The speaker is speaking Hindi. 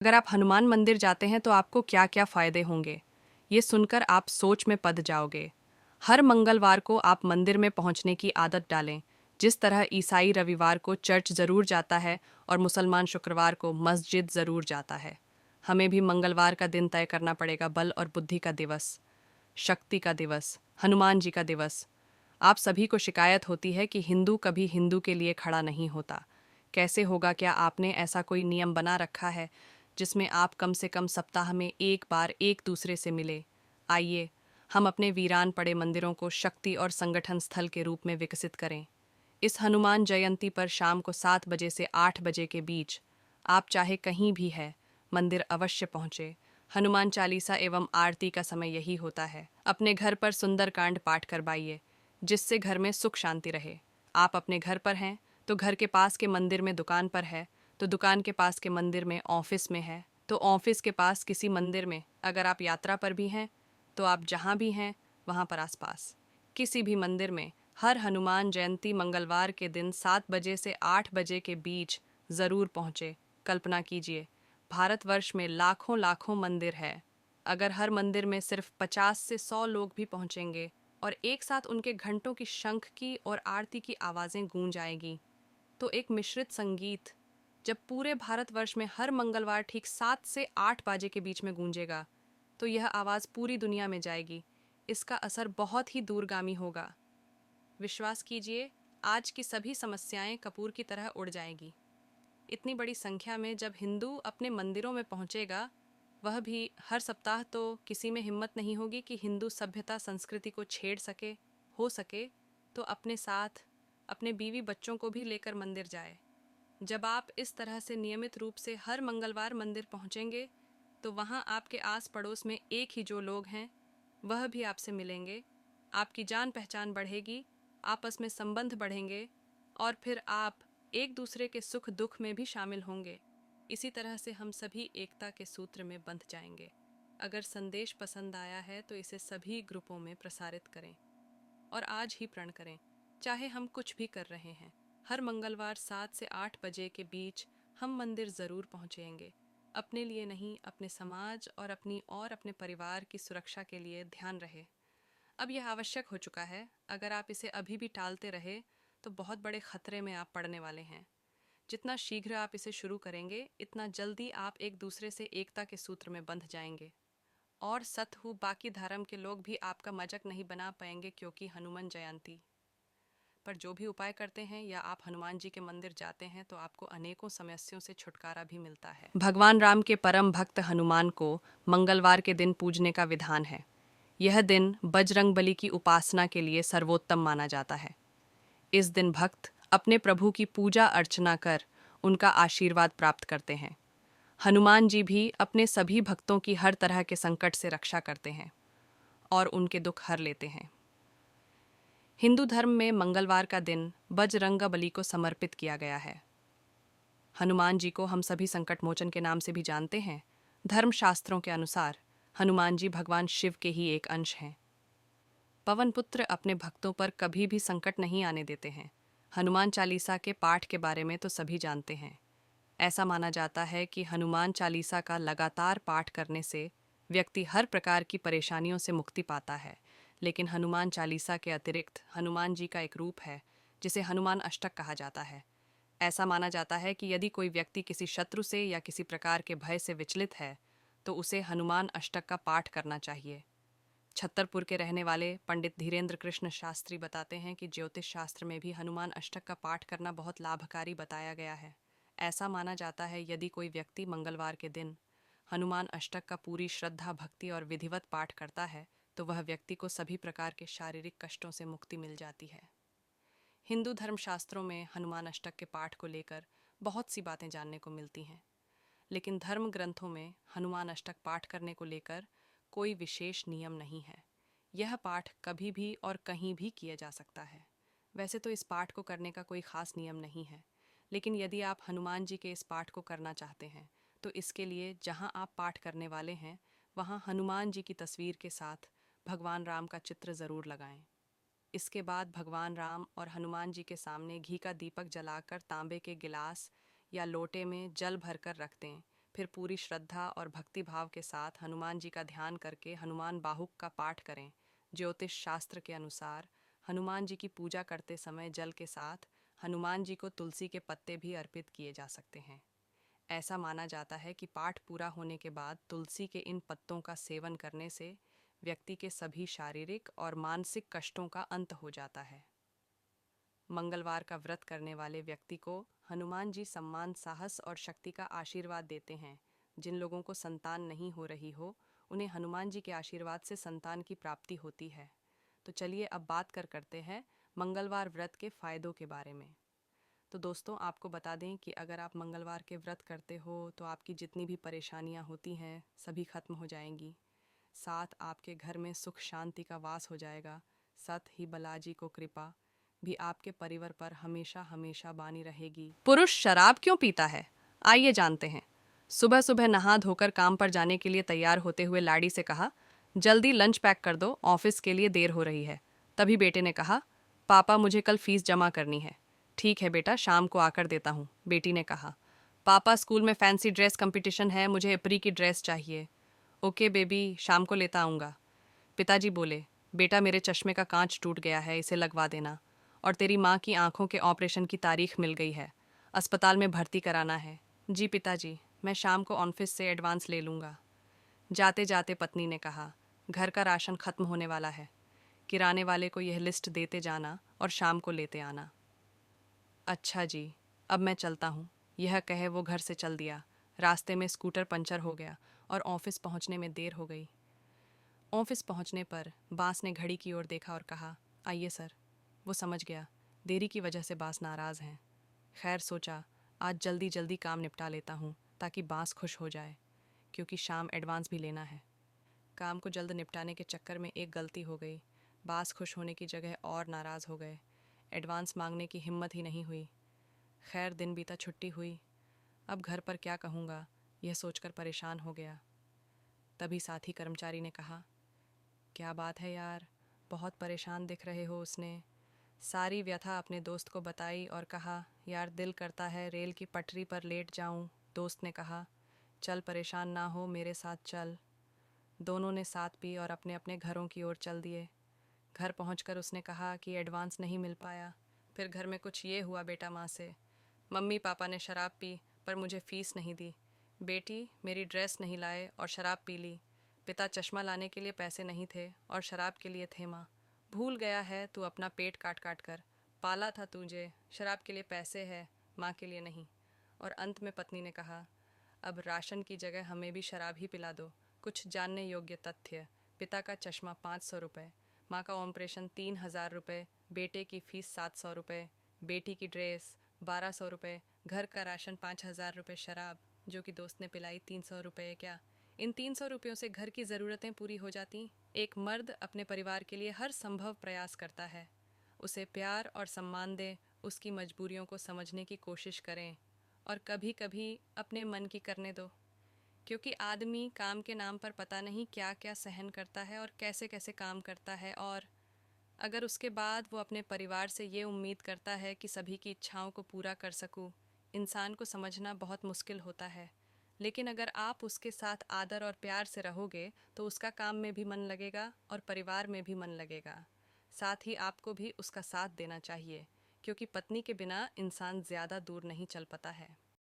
अगर आप हनुमान मंदिर जाते हैं तो आपको क्या क्या फायदे होंगे, ये सुनकर आप सोच में पड़ जाओगे। हर मंगलवार को आप मंदिर में पहुंचने की आदत डालें। जिस तरह ईसाई रविवार को चर्च ज़रूर जाता है और मुसलमान शुक्रवार को मस्जिद ज़रूर जाता है, हमें भी मंगलवार का दिन तय करना पड़ेगा। बल और बुद्धि का दिवस, शक्ति का दिवस, हनुमान जी का दिवस। आप सभी को शिकायत होती है कि हिंदू कभी हिंदू के लिए खड़ा नहीं होता। कैसे होगा? क्या आपने ऐसा कोई नियम बना रखा है जिसमें आप कम से कम सप्ताह में एक बार एक दूसरे से मिले? आइए हम अपने वीरान पड़े मंदिरों को शक्ति और संगठन स्थल के रूप में विकसित करें। इस हनुमान जयंती पर शाम को 7 बजे से 8 बजे के बीच आप चाहे कहीं भी है, मंदिर अवश्य पहुँचे। हनुमान चालीसा एवं आरती का समय यही होता है। अपने घर पर सुंदरकांड पाठ करवाइए, जिससे घर में सुख शांति रहे। आप अपने घर पर हैं तो घर के पास के मंदिर में, दुकान पर है तो दुकान के पास के मंदिर में, ऑफिस में है तो ऑफिस के पास किसी मंदिर में, अगर आप यात्रा पर भी हैं तो आप जहाँ भी हैं वहाँ पर आसपास किसी भी मंदिर में हर हनुमान जयंती मंगलवार के दिन 7 बजे से 8 बजे के बीच ज़रूर पहुँचे। कल्पना कीजिए, भारतवर्ष में लाखों लाखों मंदिर है। अगर हर मंदिर में सिर्फ 50 से 100 लोग भी पहुँचेंगे और एक साथ उनके घंटों की, शंख की और आरती की आवाज़ें गूंज आएगी, तो एक मिश्रित संगीत जब पूरे भारतवर्ष में हर मंगलवार ठीक 7 से 8 बजे के बीच में गूंजेगा, तो यह आवाज़ पूरी दुनिया में जाएगी। इसका असर बहुत ही दूरगामी होगा। विश्वास कीजिए, आज की सभी समस्याएं कपूर की तरह उड़ जाएंगी। इतनी बड़ी संख्या में जब हिंदू अपने मंदिरों में पहुंचेगा, वह भी हर सप्ताह, तो किसी में हिम्मत नहीं होगी कि हिंदू सभ्यता संस्कृति को छेड़ सके। हो सके तो अपने साथ अपने बीवी बच्चों को भी लेकर मंदिर जाए। जब आप इस तरह से नियमित रूप से हर मंगलवार मंदिर पहुंचेंगे, तो वहां आपके आस पड़ोस में एक ही जो लोग हैं, वह भी आपसे मिलेंगे। आपकी जान पहचान बढ़ेगी, आपस में संबंध बढ़ेंगे और फिर आप एक दूसरे के सुख दुख में भी शामिल होंगे। इसी तरह से हम सभी एकता के सूत्र में बंध जाएंगे। अगर संदेश पसंद आया है तो इसे सभी ग्रुपों में प्रसारित करें और आज ही प्रण करें, चाहे हम कुछ भी कर रहे हैं। हर मंगलवार 7 से 8 बजे के बीच हम मंदिर ज़रूर पहुंचेंगे। अपने लिए नहीं, अपने समाज और अपने परिवार की सुरक्षा के लिए ध्यान रहे। अब यह आवश्यक हो चुका है। अगर आप इसे अभी भी टालते रहे तो बहुत बड़े खतरे में आप पड़ने वाले हैं। जितना शीघ्र आप इसे शुरू करेंगे, इतना जल्दी आप एक दूसरे से एकता के सूत्र में बंध जाएंगे। और सत हूँ, बाकी धर्म के लोग भी आपका मजाक नहीं बना पाएंगे, क्योंकि हनुमान जयंती पर जो भी उपाय करते हैं या आप हनुमान जी के मंदिर जाते हैं तो आपको अनेकों समस्याओं से छुटकारा भी मिलता है। भगवान राम के परम भक्त हनुमान को मंगलवार के दिन पूजने का विधान है। यह दिन बजरंगबली की उपासना के लिए सर्वोत्तम माना जाता है। इस दिन भक्त अपने प्रभु की पूजा अर्चना कर उनका आशीर्वाद प्राप्त करते हैं। हनुमान जी भी अपने सभी भक्तों की हर तरह के संकट से रक्षा करते हैं और उनके दुख हर लेते हैं। हिंदू धर्म में मंगलवार का दिन बजरंगबली को समर्पित किया गया है। हनुमान जी को हम सभी संकट मोचन के नाम से भी जानते हैं। धर्मशास्त्रों के अनुसार हनुमान जी भगवान शिव के ही एक अंश हैं। पवन पुत्र अपने भक्तों पर कभी भी संकट नहीं आने देते हैं। हनुमान चालीसा के पाठ के बारे में तो सभी जानते हैं। ऐसा माना जाता है कि हनुमान चालीसा का लगातार पाठ करने से व्यक्ति हर प्रकार की परेशानियों से मुक्ति पाता है। लेकिन हनुमान चालीसा के अतिरिक्त हनुमान जी का एक रूप है जिसे हनुमान अष्टक कहा जाता है। ऐसा माना जाता है कि यदि कोई व्यक्ति किसी शत्रु से या किसी प्रकार के भय से विचलित है तो उसे हनुमान अष्टक का पाठ करना चाहिए। छतरपुर के रहने वाले पंडित धीरेन्द्र कृष्ण शास्त्री बताते हैं कि ज्योतिष शास्त्र में भी हनुमान अष्टक का पाठ करना बहुत लाभकारी बताया गया है। ऐसा माना जाता है यदि कोई व्यक्ति मंगलवार के दिन हनुमान अष्टक का पूरी श्रद्धा, भक्ति और विधिवत पाठ करता है तो वह व्यक्ति को सभी प्रकार के शारीरिक कष्टों से मुक्ति मिल जाती है। हिंदू धर्मशास्त्रों में हनुमान अष्टक के पाठ को लेकर बहुत सी बातें जानने को मिलती हैं, लेकिन धर्म ग्रंथों में हनुमान अष्टक पाठ करने को लेकर कोई विशेष नियम नहीं है। यह पाठ कभी भी और कहीं भी किया जा सकता है। वैसे तो इस पाठ को करने का कोई खास नियम नहीं है, लेकिन यदि आप हनुमान जी के इस पाठ को करना चाहते हैं तो इसके लिए जहां आप पाठ करने वाले हैं वहां हनुमान जी की तस्वीर के साथ भगवान राम का चित्र ज़रूर लगाएं। इसके बाद भगवान राम और हनुमान जी के सामने घी का दीपक जलाकर तांबे के गिलास या लोटे में जल भरकर रख दें। फिर पूरी श्रद्धा और भक्ति भाव के साथ हनुमान जी का ध्यान करके हनुमान बाहुक का पाठ करें। ज्योतिष शास्त्र के अनुसार हनुमान जी की पूजा करते समय जल के साथ हनुमान जी को तुलसी के पत्ते भी अर्पित किए जा सकते हैं। ऐसा माना जाता है कि पाठ पूरा होने के बाद तुलसी के इन पत्तों का सेवन करने से व्यक्ति के सभी शारीरिक और मानसिक कष्टों का अंत हो जाता है। मंगलवार का व्रत करने वाले व्यक्ति को हनुमान जी सम्मान, साहस और शक्ति का आशीर्वाद देते हैं। जिन लोगों को संतान नहीं हो रही हो, उन्हें हनुमान जी के आशीर्वाद से संतान की प्राप्ति होती है। तो चलिए अब बात करते हैं मंगलवार व्रत के फायदों के बारे में। तो दोस्तों, आपको बता दें कि अगर आप मंगलवार के व्रत करते हो तो आपकी जितनी भी परेशानियां होती हैं सभी खत्म हो जाएंगी। साथ आपके घर में सुख शांति का वास हो जाएगा। सत ही बालाजी को कृपा भी आपके परिवार पर हमेशा हमेशा बानी रहेगी। पुरुष शराब क्यों पीता है, आइए जानते हैं। सुबह सुबह नहा धोकर काम पर जाने के लिए तैयार होते हुए लाड़ी से कहा, जल्दी लंच पैक कर दो, ऑफिस के लिए देर हो रही है। तभी बेटे ने कहा, पापा मुझे कल फीस जमा करनी है। ठीक है बेटा, शाम को आकर देता हूँ, बेटी ने कहा। पापा स्कूल में फैंसी ड्रेस कंपटीशन है, मुझे एप्री की ड्रेस चाहिए। ओके बेबी, शाम को लेता आऊँगा। पिताजी बोले, बेटा मेरे चश्मे का कांच टूट गया है, इसे लगवा देना। और तेरी माँ की आंखों के ऑपरेशन की तारीख मिल गई है, अस्पताल में भर्ती कराना है। जी पिताजी, मैं शाम को ऑफिस से एडवांस ले लूँगा। जाते जाते पत्नी ने कहा, घर का राशन खत्म होने वाला है, किराने वाले को यह लिस्ट देते जाना और शाम को लेते आना। अच्छा जी, अब मैं चलता हूँ, यह कहे वो घर से चल दिया। रास्ते में स्कूटर पंचर हो गया और ऑफिस पहुँचने में देर हो गई। ऑफिस पहुँचने पर बास ने घड़ी की ओर देखा और कहा, आइए सर। वो समझ गया देरी की वजह से बास नाराज़ हैं। खैर सोचा, आज जल्दी जल्दी काम निपटा लेता हूँ ताकि बास खुश हो जाए, क्योंकि शाम एडवांस भी लेना है। काम को जल्द निपटाने के चक्कर में एक गलती हो गई। बास खुश होने की जगह और नाराज़ हो गए। एडवांस मांगने की हिम्मत ही नहीं हुई। खैर दिन बीता, छुट्टी हुई। अब घर पर क्या कहूँगा, यह सोचकर परेशान हो गया। तभी साथी कर्मचारी ने कहा, क्या बात है यार, बहुत परेशान दिख रहे हो। उसने सारी व्यथा अपने दोस्त को बताई और कहा, यार दिल करता है रेल की पटरी पर लेट जाऊं। दोस्त ने कहा, चल परेशान ना हो, मेरे साथ चल। दोनों ने साथ पी और अपने अपने घरों की ओर चल दिए। घर पहुंचकर उसने कहा कि एडवांस नहीं मिल पाया। फिर घर में कुछ ये हुआ बेटा माँ से, मम्मी पापा ने शराब पी पर मुझे फीस नहीं दी। बेटी मेरी ड्रेस नहीं लाए और शराब पी ली। पिता चश्मा लाने के लिए पैसे नहीं थे और शराब के लिए थे। माँ भूल गया है तू अपना पेट काट काट कर, पाला था तुझे, शराब के लिए पैसे है, माँ के लिए नहीं। और अंत में पत्नी ने कहा, अब राशन की जगह हमें भी शराब ही पिला दो। कुछ जानने योग्य तथ्य, पिता का चश्मा 500 रुपये, माँ का ऑपरेशन 3000 रुपये, बेटे की फीस 700 रुपये, बेटी की ड्रेस 1200 रुपये, घर का राशन 5000 रुपये, शराब जो कि दोस्त ने पिलाई 300 रुपये। क्या इन 300 रुपयों से घर की ज़रूरतें पूरी हो जाती? एक मर्द अपने परिवार के लिए हर संभव प्रयास करता है। उसे प्यार और सम्मान दें, उसकी मजबूरियों को समझने की कोशिश करें और कभी कभी अपने मन की करने दो, क्योंकि आदमी काम के नाम पर पता नहीं क्या क्या सहन करता है और कैसे कैसे काम करता है। और अगर उसके बाद वो अपने परिवार से ये उम्मीद करता है कि सभी की इच्छाओं को पूरा कर सकूं, इंसान को समझना बहुत मुश्किल होता है। लेकिन अगर आप उसके साथ आदर और प्यार से रहोगे तो उसका काम में भी मन लगेगा और परिवार में भी मन लगेगा। साथ ही आपको भी उसका साथ देना चाहिए, क्योंकि पत्नी के बिना इंसान ज़्यादा दूर नहीं चल पाता है।